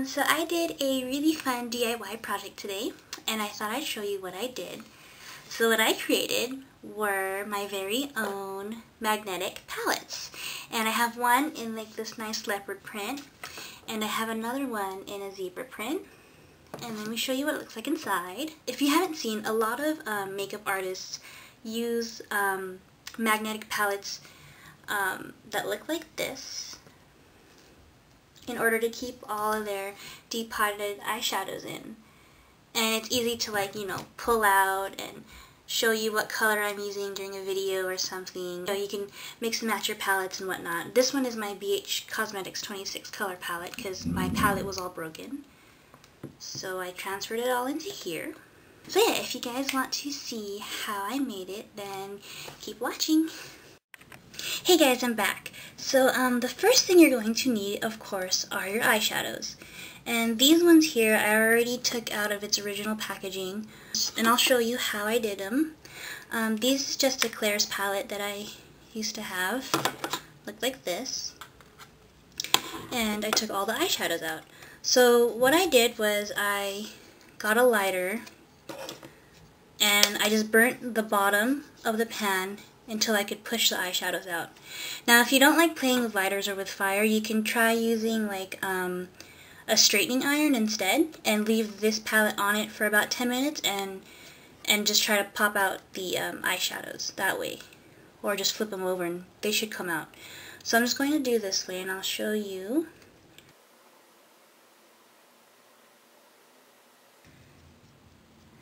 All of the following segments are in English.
So I did a really fun DIY project today, and I thought I'd show you what I did. So what I created were my very own magnetic palettes. And I have one in like this nice leopard print, and I have another one in a zebra print. And let me show you what it looks like inside. If you haven't seen, a lot of makeup artists use magnetic palettes that look like this in order to keep all of their depotted eyeshadows in. And it's easy to, like, you know, pull out and show you what color I'm using during a video or something. So you can mix and match your palettes and whatnot. This one is my BH Cosmetics 26 color palette because my palette was all broken. So I transferred it all into here. So yeah, if you guys want to see how I made it, then keep watching. Hey guys, I'm back. So the first thing you're going to need, of course, are your eyeshadows. And these ones here I already took out of its original packaging, and I'll show you how I did them. This is just a Claire's palette that I used to have. Looked like this. And I took all the eyeshadows out. So what I did was I got a lighter and I just burnt the bottom of the pan until I could push the eyeshadows out. Now if you don't like playing with lighters or with fire, you can try using like a straightening iron instead and leave this palette on it for about 10 minutes and just try to pop out the eyeshadows that way. Or just flip them over and they should come out. So I'm just going to do this way and I'll show you.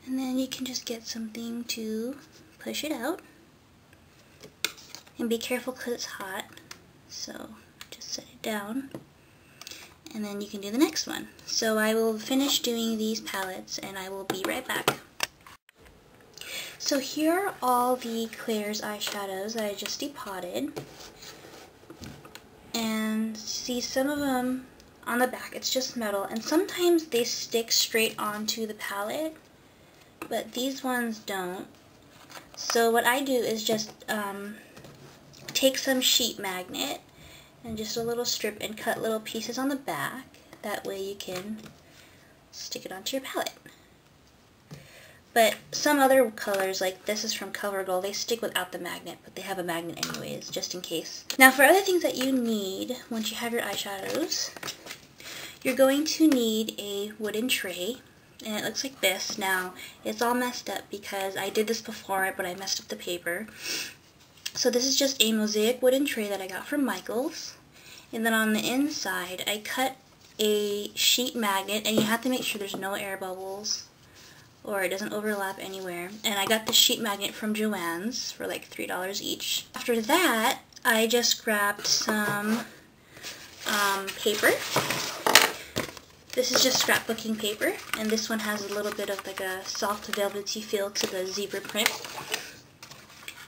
And then you can just get something to push it out. And be careful because it's hot. So just set it down. And then you can do the next one. So I will finish doing these palettes and I will be right back. So here are all the Claire's eyeshadows that I just depotted. And see, some of them on the back, it's just metal. And sometimes they stick straight onto the palette, but these ones don't. So what I do is just take some sheet magnet and just a little strip and cut little pieces on the back. That way you can stick it onto your palette. But some other colors, like this is from CoverGirl, they stick without the magnet, but they have a magnet anyways, just in case. Now for other things that you need once you have your eyeshadows, you're going to need a wooden tray. And it looks like this. Now, it's all messed up because I did this before, but I messed up the paper. So this is just a mosaic wooden tray that I got from Michael's. And then on the inside, I cut a sheet magnet, and you have to make sure there's no air bubbles or it doesn't overlap anywhere. And I got the sheet magnet from Joann's for like $3 each. After that, I just grabbed some paper. This is just scrapbooking paper, and this one has a little bit of like a soft velvety feel to the zebra print.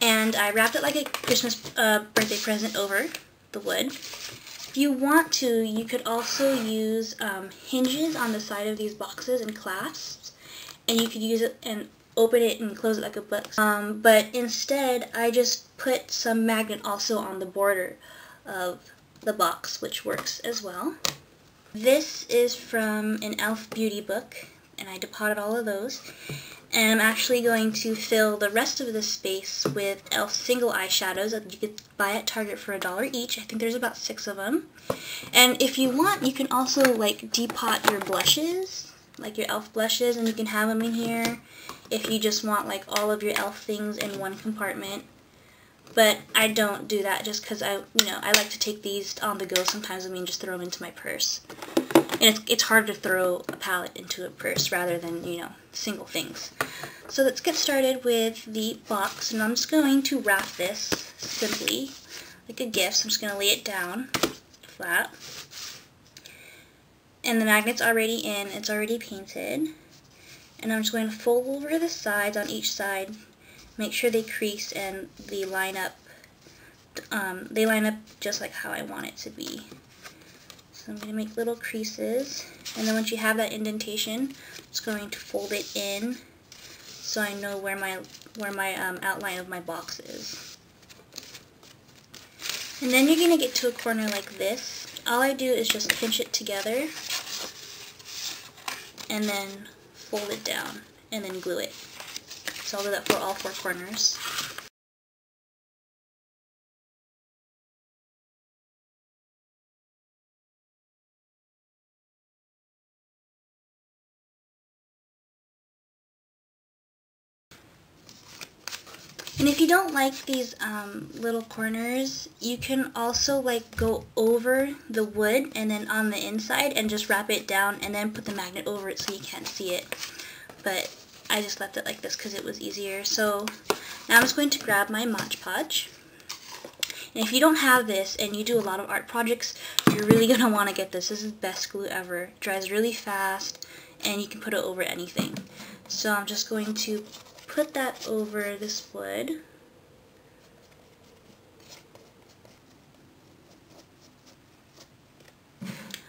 And I wrapped it like a Christmas birthday present over the wood. If you want to, you could also use hinges on the side of these boxes and clasps, and you could use it and open it and close it like a book. But instead, I just put some magnet also on the border of the box, which works as well. This is from an e.l.f. beauty book, and I depotted all of those. And I'm actually going to fill the rest of this space with e.l.f. single eyeshadows that you could buy at Target for $1 each. I think there's about 6 of them. And if you want, you can also like depot your blushes, like your e.l.f. blushes, and you can have them in here if you just want like all of your e.l.f. things in one compartment. But I don't do that just because I like to take these on the go sometimes. I mean, just throw them into my purse. And it's hard to throw a palette into a purse rather than, single things. So let's get started with the box. And I'm just going to wrap this simply like a gift. So I'm just going to lay it down flat. And the magnet's already in. It's already painted. And I'm just going to fold over the sides on each side. Make sure they crease and they line up. They line up just like how I want it to be. So I'm going to make little creases, and then once you have that indentation, I'm just going to fold it in so I know where my outline of my box is. And then you're going to get to a corner like this. All I do is just pinch it together and then fold it down and then glue it. So I'll do that for all 4 corners. And if you don't like these little corners, you can also like go over the wood and then on the inside and just wrap it down and then put the magnet over it so you can't see it. But I just left it like this because it was easier. So now I'm just going to grab my Mod Podge. And if you don't have this and you do a lot of art projects, you're really going to want to get this. This is the best glue ever. It dries really fast and you can put it over anything. So I'm just going to put that over this wood.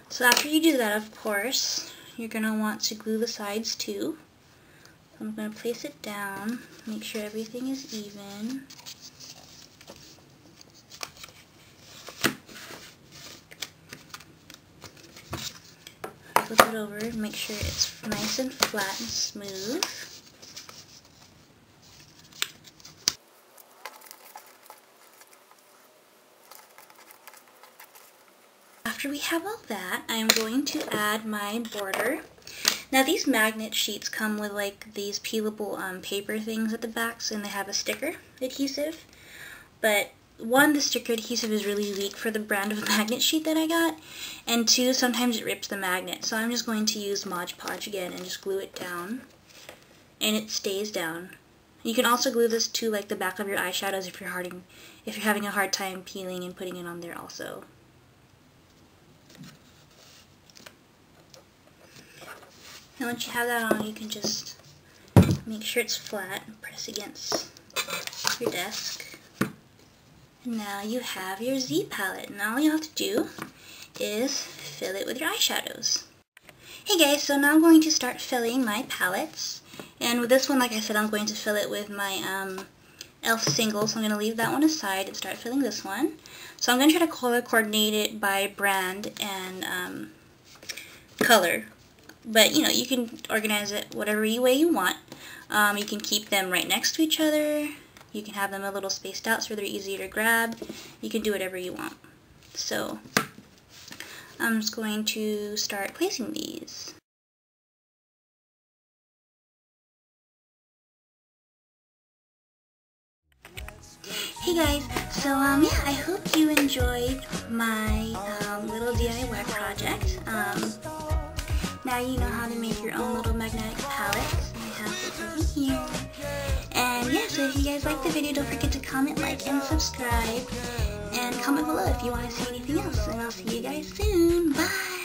So after you do that, of course, you're going to want to glue the sides too. So I'm going to place it down, make sure everything is even. Flip it over, make sure it's nice and flat and smooth. After we have all that, I am going to add my border. Now these magnet sheets come with like these peelable paper things at the backs, and they have a sticker adhesive. But one, the sticker adhesive is really weak for the brand of magnet sheet that I got, and 2, sometimes it rips the magnet. So I'm just going to use Mod Podge again and just glue it down, and it stays down. You can also glue this to like the back of your eyeshadows if you're having a hard time peeling and putting it on there also. And once you have that on, you can just make sure it's flat and press against your desk. And now you have your Z palette. And all you have to do is fill it with your eyeshadows. Hey guys, so now I'm going to start filling my palettes. And with this one, like I said, I'm going to fill it with my e.l.f. single. So I'm going to leave that one aside and start filling this one. So I'm going to try to color coordinate it by brand and color. But, you know, you can organize it whatever way you want. You can keep them right next to each other. You can have them a little spaced out so they're easier to grab. You can do whatever you want. So, I'm just going to start placing these. Hey guys, so yeah, I hope you enjoyed my little DIY project. Now you know how to make your own little magnetic palettes. I have this over here. And yeah, so if you guys like the video, don't forget to comment, like, and subscribe. And comment below if you want to see anything else. And I'll see you guys soon. Bye!